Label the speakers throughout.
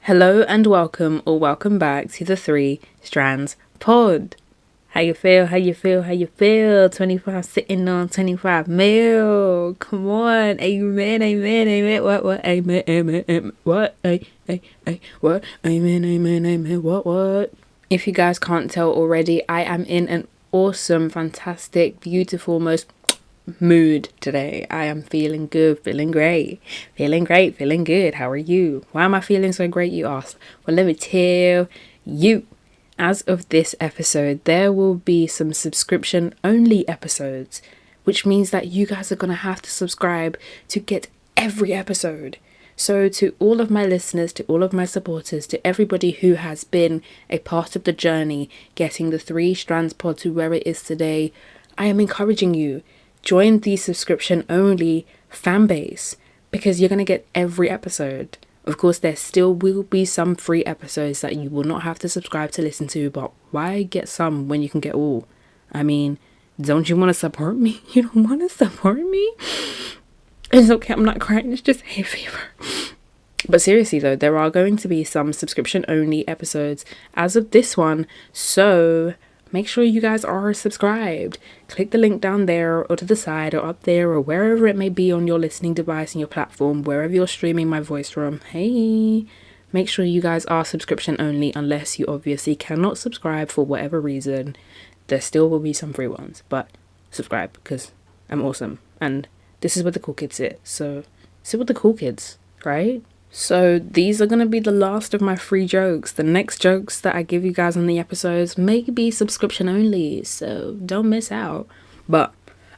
Speaker 1: Hello and welcome or welcome back to the Three Strands Pod. How you feel? 25 sitting on 25 mil. Come on. Amen. What? Amen. What? What? Amen. What? If you guys can't tell already, I am in an awesome, fantastic, beautiful, most mood today. I am feeling good, feeling great, feeling good. How are you? Why am I feeling so great, you ask? Well, let me tell you. As of this episode, there will be some subscription only episodes, which means that you guys are gonna have to subscribe to get every episode. So to all of my listeners, to all of my supporters, to everybody who has been a part of the journey getting the Three Strands Pod to where it is today, I am encouraging you. Join the subscription only fan base because you're going to get every episode. Of course, there still will be some free episodes that you will not have to subscribe to listen to, but why get some when you can get all? I mean, don't you want to support me? You don't want to support me? It's okay, I'm not crying, it's just hay fever. But seriously though, there are going to be some subscription only episodes as of this one, so make sure you guys are subscribed. Click the link down there or to the side or up there or wherever it may be on your listening device and your platform, wherever you're streaming my voice from. Hey, make sure you guys are subscription only unless you obviously cannot subscribe for whatever reason. There still will be some free ones, but subscribe because I'm awesome. And this is where the cool kids sit. So sit with the cool kids, right? So these are going to be the last of my free jokes. The next jokes that I give you guys on the episodes may be subscription only, so don't miss out. But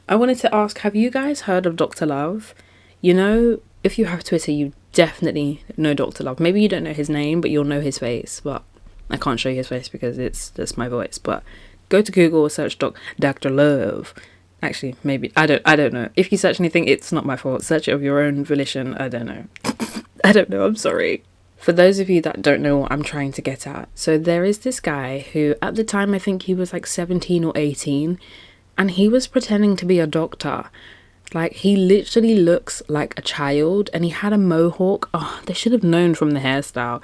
Speaker 1: I wanted to ask, have you guys heard of Dr. Love? You know, if you have Twitter, you definitely know Dr. Love. Maybe you don't know his name, but you'll know his face. But I can't show you his face because it's just my voice. But go to Google or search Dr. Love. Actually, maybe, I don't know. If you search anything, it's not my fault. Search it of your own volition. I don't know. I'm sorry. For those of you that don't know what I'm trying to get at, so there is this guy who at the time I think he was like 17 or 18 and he was pretending to be a doctor. Like he literally looks like a child and he had a mohawk. Oh, they should have known from the hairstyle.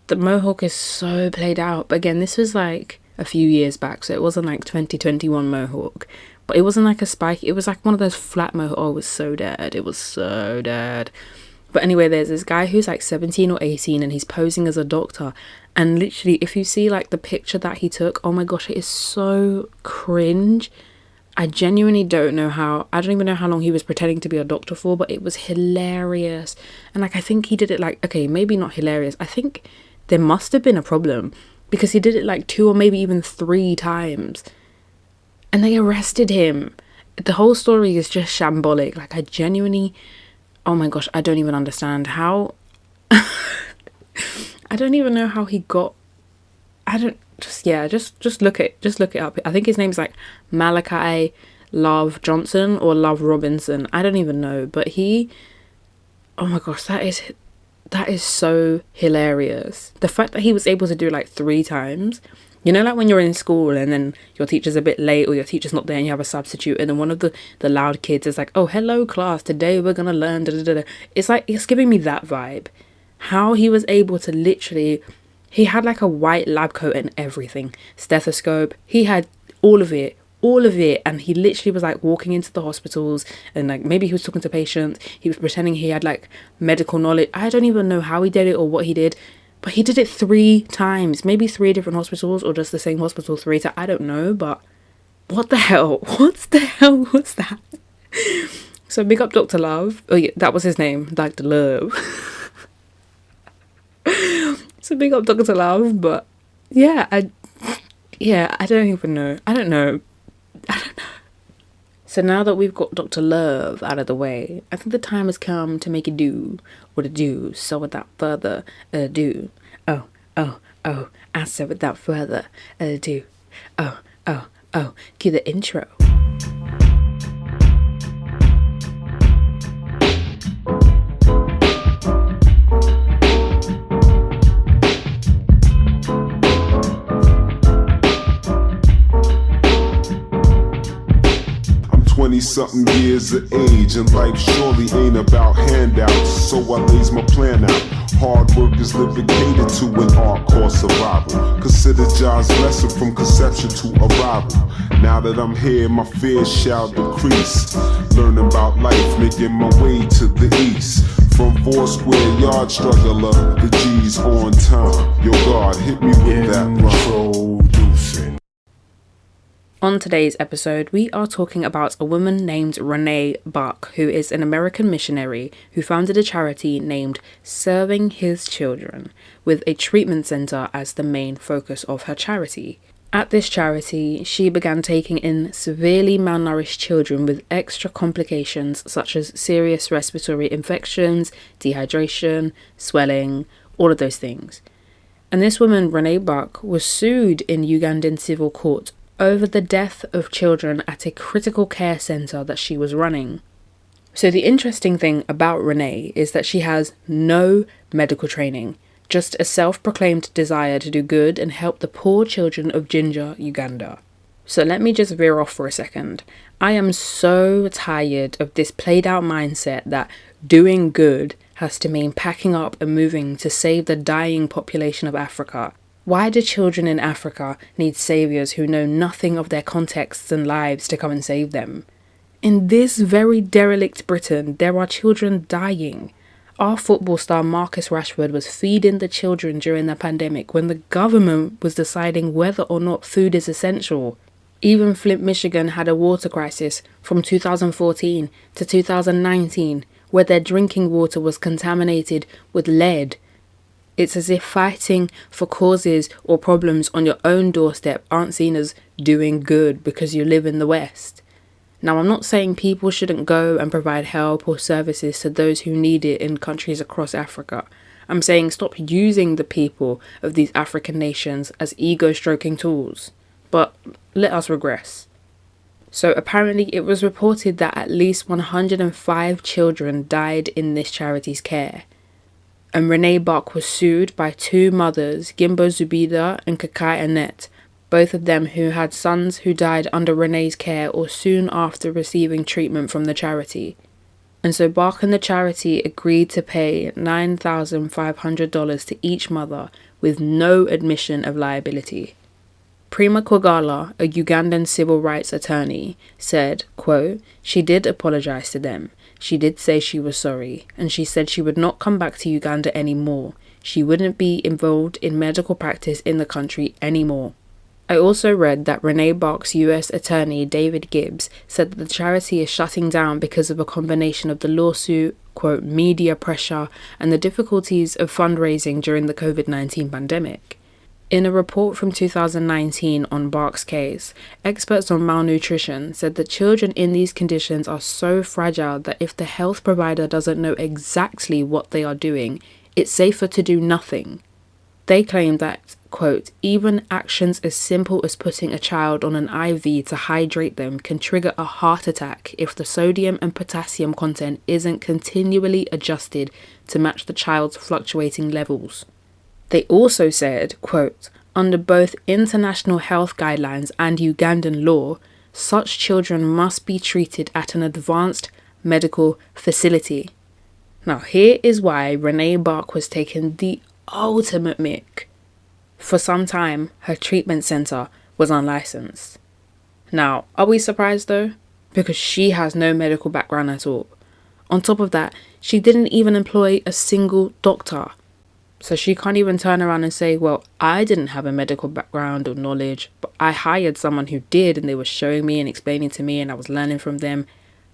Speaker 1: The mohawk is so played out. But again, this was like a few years back, so it wasn't like 2021 mohawk. But it wasn't like a spike. It was like one of those flat mohawk. Oh, it was so dead. But anyway, there's this guy who's like 17 or 18 and he's posing as a doctor. And literally, if you see like the picture that he took, oh my gosh, it is so cringe. I genuinely don't know how, I don't even know how long he was pretending to be a doctor for, but it was hilarious. And like, I think he did it like, okay, maybe not hilarious. I think there must have been a problem because he did it like 2 or maybe even 3 times. And they arrested him. The whole story is just shambolic. Like I genuinely... Oh my gosh, I don't even understand how... I don't even know how he got... Just look it up. I think his name's like Malachi Love Johnson or Love Robinson. I don't even know. But he... Oh my gosh, that is so hilarious. The fact that he was able to do like 3 times... You know, like when you're in school and then your teacher's a bit late or your teacher's not there and you have a substitute and then one of the loud kids is like, oh, hello class, today we're going to learn. It's like, it's giving me that vibe. How he was able to literally, he had like a white lab coat and everything. Stethoscope, he had all of it. And he literally was like walking into the hospitals and like maybe he was talking to patients. He was pretending he had like medical knowledge. I don't even know how he did it or what he did. But he did it 3 times, maybe 3 different hospitals or just the same hospital 3 times. I don't know, but what the hell? What the hell was that? So big up Dr. Love. Oh yeah, that was his name, Dr. Love. So big up Dr. Love, but yeah, I don't even know. I don't know. So now that we've got Dr. Love out of the way, I think the time has come to make it do what it do. So without further ado, I said without further ado, cue the intro.
Speaker 2: Something years of age, and life surely ain't about handouts. So I lays my plan out. Hard work is living catered to an art course survival. Consider John's lesson from conception to arrival. Now that I'm here, my fears shall decrease. Learning about life, making my way to the east. From 4 square yard struggler, the G's on time. Yo God, hit me with that introducing.
Speaker 1: On today's episode, we are talking about a woman named Renee Bach, who is an American missionary who founded a charity named Serving His Children, with a treatment center as the main focus of her charity. At this charity, she began taking in severely malnourished children with extra complications such as serious respiratory infections, dehydration, swelling, all of those things. And this woman, Renee Bach, was sued in Ugandan civil court over the death of children at a critical care centre that she was running. So the interesting thing about Renee is that she has no medical training, just a self-proclaimed desire to do good and help the poor children of Jinja, Uganda. So let me just veer off for a second. I am so tired of this played out mindset that doing good has to mean packing up and moving to save the dying population of Africa. Why do children in Africa need saviours who know nothing of their contexts and lives to come and save them? In this very derelict Britain, there are children dying. Our football star Marcus Rashford was feeding the children during the pandemic when the government was deciding whether or not food is essential. Even Flint, Michigan had a water crisis from 2014 to 2019, where their drinking water was contaminated with lead. It's as if fighting for causes or problems on your own doorstep aren't seen as doing good because you live in the West. Now, I'm not saying people shouldn't go and provide help or services to those who need it in countries across Africa. I'm saying stop using the people of these African nations as ego-stroking tools. But let us regress. So apparently it was reported that at least 105 children died in this charity's care. And Renee Bach was sued by 2 mothers, Gimbo Zubida and Kakai Annette, both of them who had sons who died under Renee's care or soon after receiving treatment from the charity. And so Bach and the charity agreed to pay $9,500 to each mother with no admission of liability. Prima Kwagala, a Ugandan civil rights attorney, said, quote, "She did apologise to them. She did say she was sorry, and she said she would not come back to Uganda anymore. She wouldn't be involved in medical practice in the country anymore." I also read that Renee Bach's US attorney, David Gibbs, said that the charity is shutting down because of a combination of the lawsuit, quote, media pressure, and the difficulties of fundraising during the COVID-19 pandemic. In a report from 2019 on Bach's case, experts on malnutrition said that children in these conditions are so fragile that if the health provider doesn't know exactly what they are doing, it's safer to do nothing. They claim that, quote, even actions as simple as putting a child on an IV to hydrate them can trigger a heart attack if the sodium and potassium content isn't continually adjusted to match the child's fluctuating levels. They also said, quote, under both international health guidelines and Ugandan law, such children must be treated at an advanced medical facility. Now, here is why Renee Bach was taking the ultimate mick. For some time, her treatment centre was unlicensed. Now, are we surprised though? Because she has no medical background at all. On top of that, she didn't even employ a single doctor. So she can't even turn around and say, well, I didn't have a medical background or knowledge, but I hired someone who did and they were showing me and explaining to me and I was learning from them.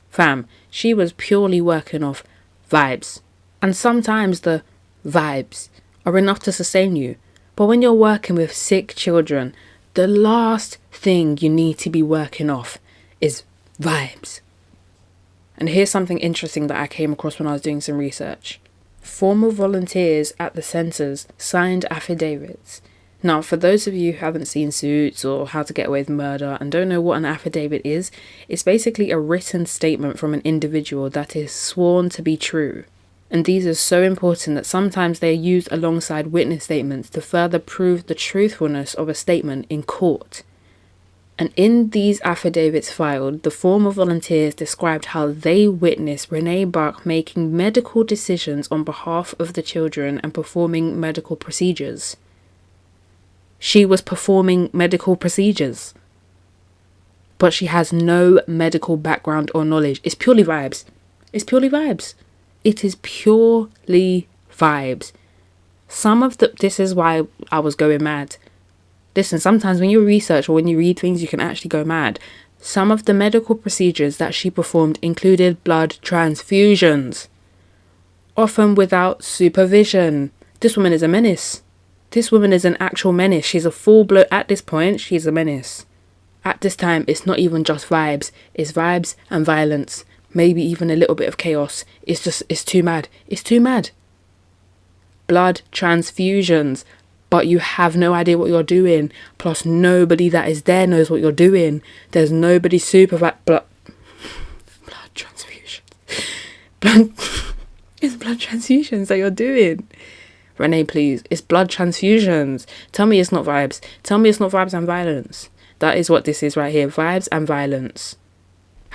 Speaker 1: Fam, she was purely working off vibes. And sometimes the vibes are enough to sustain you. But when you're working with sick children, the last thing you need to be working off is vibes. And here's something interesting that I came across when I was doing some research. Former volunteers at the centres signed affidavits. Now, for those of you who haven't seen Suits or How to Get Away with Murder and don't know what an affidavit is, it's basically a written statement from an individual that is sworn to be true. And these are so important that sometimes they are used alongside witness statements to further prove the truthfulness of a statement in court. And in these affidavits filed, the former volunteers described how they witnessed Renee Bach making medical decisions on behalf of the children and performing medical procedures. She was performing medical procedures, but she has no medical background or knowledge. It's purely vibes. It's purely vibes. It is purely vibes. This is why I was going mad. Listen, sometimes when you research or when you read things, you can actually go mad. Some of the medical procedures that she performed included blood transfusions, often without supervision. This woman is a menace. This woman is an actual menace. She's a full-blown, at this point, she's a menace. At this time, it's not even just vibes. It's vibes and violence. Maybe even a little bit of chaos. It's too mad. It's too mad. Blood transfusions. But you have no idea what you're doing. Plus, nobody that is there knows what you're doing. There's nobody blood transfusions. It's blood transfusions that you're doing. Renee, please. It's blood transfusions. Tell me it's not vibes. Tell me it's not vibes and violence. That is what this is right here. Vibes and violence.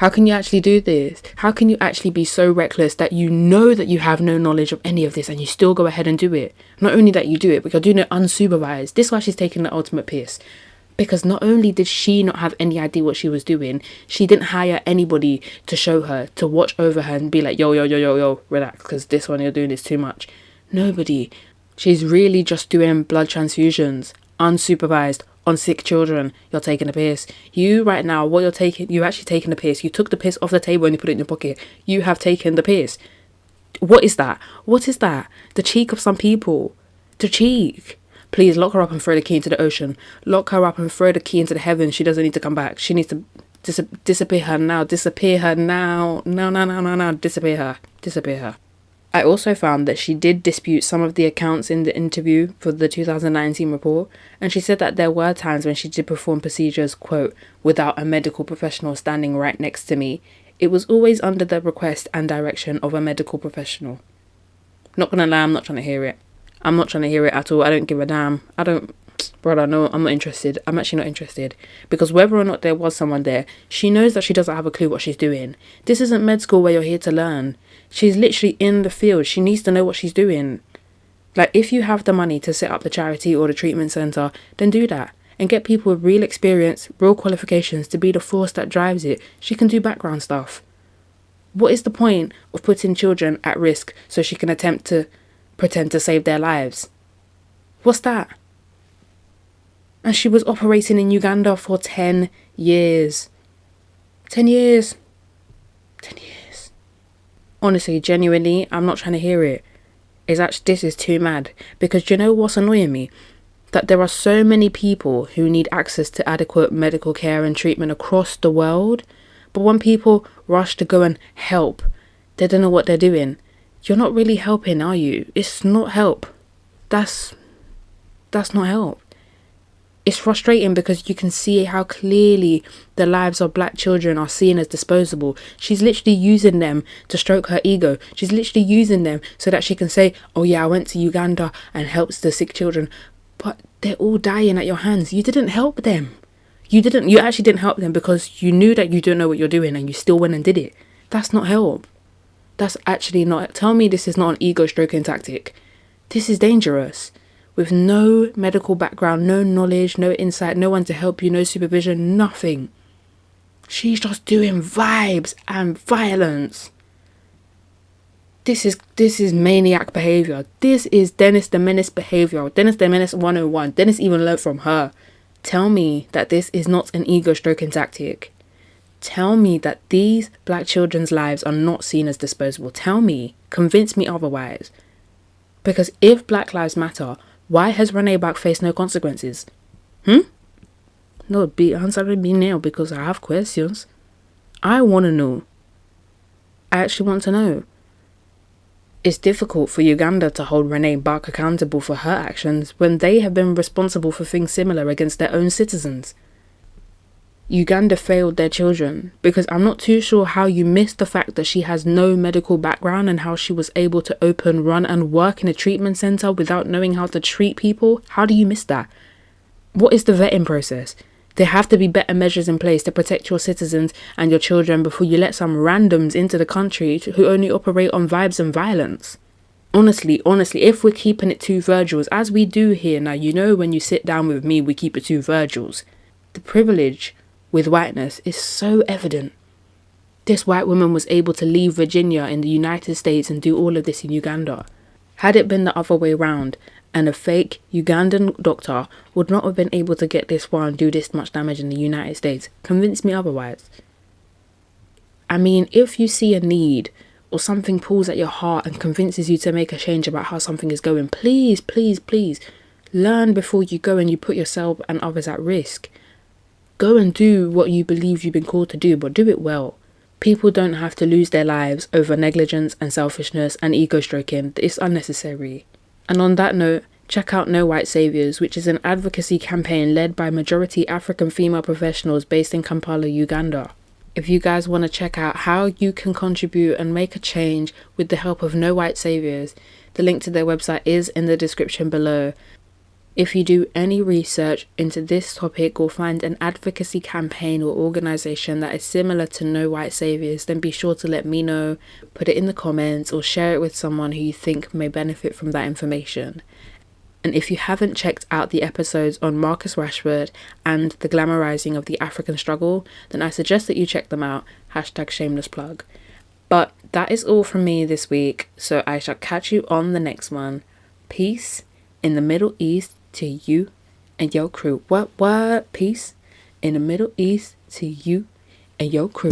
Speaker 1: How can you actually do this? How can you actually be so reckless that you know that you have no knowledge of any of this and you still go ahead and do it? Not only that you do it, but you're doing it unsupervised. This is why she's taking the ultimate piss. Because not only did she not have any idea what she was doing, she didn't hire anybody to show her, to watch over her and be like, yo, relax, because this one you're doing is too much. Nobody. She's really just doing blood transfusions, unsupervised, on sick children. You're taking a piss. You right now, you're actually taking the piss. You took the piss off the table and you put it in your pocket. You have taken the piss. What is that? What is that? The cheek of some people. The cheek. Please lock her up and throw the key into the ocean. Lock her up and throw the key into the heavens. She doesn't need to come back. She needs to disappear her now. Disappear her now. No. Disappear her. Disappear her. I also found that she did dispute some of the accounts in the interview for the 2019 report, and she said that there were times when she did perform procedures, quote, without a medical professional standing right next to me. It was always under the request and direction of a medical professional. Not gonna lie, I'm not trying to hear it. I'm not trying to hear it at all. I don't give a damn. Brother, no, I'm not interested. I'm actually not interested. Because whether or not there was someone there, she knows that she doesn't have a clue what she's doing. This isn't med school where you're here to learn. She's literally in the field. She needs to know what she's doing. Like, if you have the money to set up the charity or the treatment centre, then do that. And get people with real experience, real qualifications to be the force that drives it. She can do background stuff. What is the point of putting children at risk so she can attempt to pretend to save their lives? What's that? And she was operating in Uganda for 10 years. 10 years. 10 years. Honestly, genuinely, I'm not trying to hear it. This is too mad. Because do you know what's annoying me? That there are so many people who need access to adequate medical care and treatment across the world. But when people rush to go and help, they don't know what they're doing. You're not really helping, are you? It's not help. That's not help. It's frustrating because you can see how clearly the lives of black children are seen as disposable. She's literally using them to stroke her ego. She's literally using them so that she can say, oh yeah, I went to Uganda and helped the sick children. But they're all dying at your hands. You didn't help them. You actually didn't help them because you knew that you don't know what you're doing and you still went and did it. That's not help. That's actually not. Tell me this is not an ego stroking tactic. This is dangerous. With no medical background, no knowledge, no insight, no one to help you, no supervision, nothing. She's just doing vibes and violence. This is maniac behaviour. This is Dennis the Menace behaviour. Dennis the Menace 101. Dennis even learned from her. Tell me that this is not an ego stroking tactic. Tell me that these black children's lives are not seen as disposable. Tell me. Convince me otherwise. Because if Black Lives Matter, why has Renee Bach faced no consequences? No, be answering me now because I have questions. I want to know. I actually want to know. It's difficult for Uganda to hold Renee Bach accountable for her actions when they have been responsible for things similar against their own citizens. Uganda failed their children because I'm not too sure how you missed the fact that she has no medical background and how she was able to open, run and work in a treatment centre without knowing how to treat people. How do you miss that? What is the vetting process? There have to be better measures in place to protect your citizens and your children before you let some randoms into the country who only operate on vibes and violence. Honestly, if we're keeping it 2 Virgils, as we do here now, you know, when you sit down with me, we keep it 2 Virgils. The privilege with whiteness is so evident. This white woman was able to leave Virginia in the United States and do all of this in Uganda. Had it been the other way round, and a fake Ugandan doctor would not have been able to get this far and do this much damage in the United States, convince me otherwise. I mean, if you see a need or something pulls at your heart and convinces you to make a change about how something is going, please, please, please, learn before you go and you put yourself and others at risk. Go and do what you believe you've been called to do, but do it well. People don't have to lose their lives over negligence and selfishness and ego stroking. It's unnecessary. And on that note, check out No White Saviours, which is an advocacy campaign led by majority African female professionals based in Kampala, Uganda. If you guys want to check out how you can contribute and make a change with the help of No White Saviours, the link to their website is in the description below. If you do any research into this topic or find an advocacy campaign or organisation that is similar to No White Saviours, then be sure to let me know, put it in the comments or share it with someone who you think may benefit from that information. And if you haven't checked out the episodes on Marcus Rashford and the glamorizing of the African struggle, then I suggest that you check them out. #shameless plug. But that is all from me this week, so I shall catch you on the next one. Peace in the Middle East to you and your crew. What? Peace in the Middle East to you and your crew.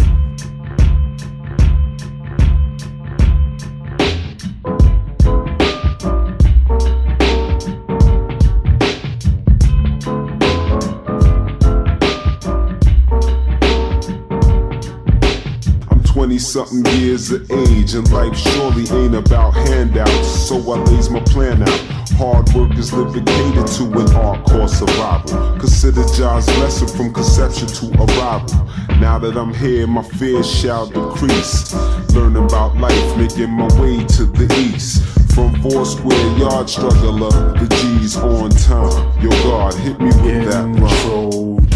Speaker 1: I'm
Speaker 2: 20-something years of age, and life surely ain't about handouts, so I lays my plan out. Hard work is living catered to an art called survival. Consider John's lesson from conception to arrival. Now that I'm here, my fears shall decrease. Learning about life, making my way to the east. From 4 square yard struggler, the G's on time. Yo God, hit me with that rhyme.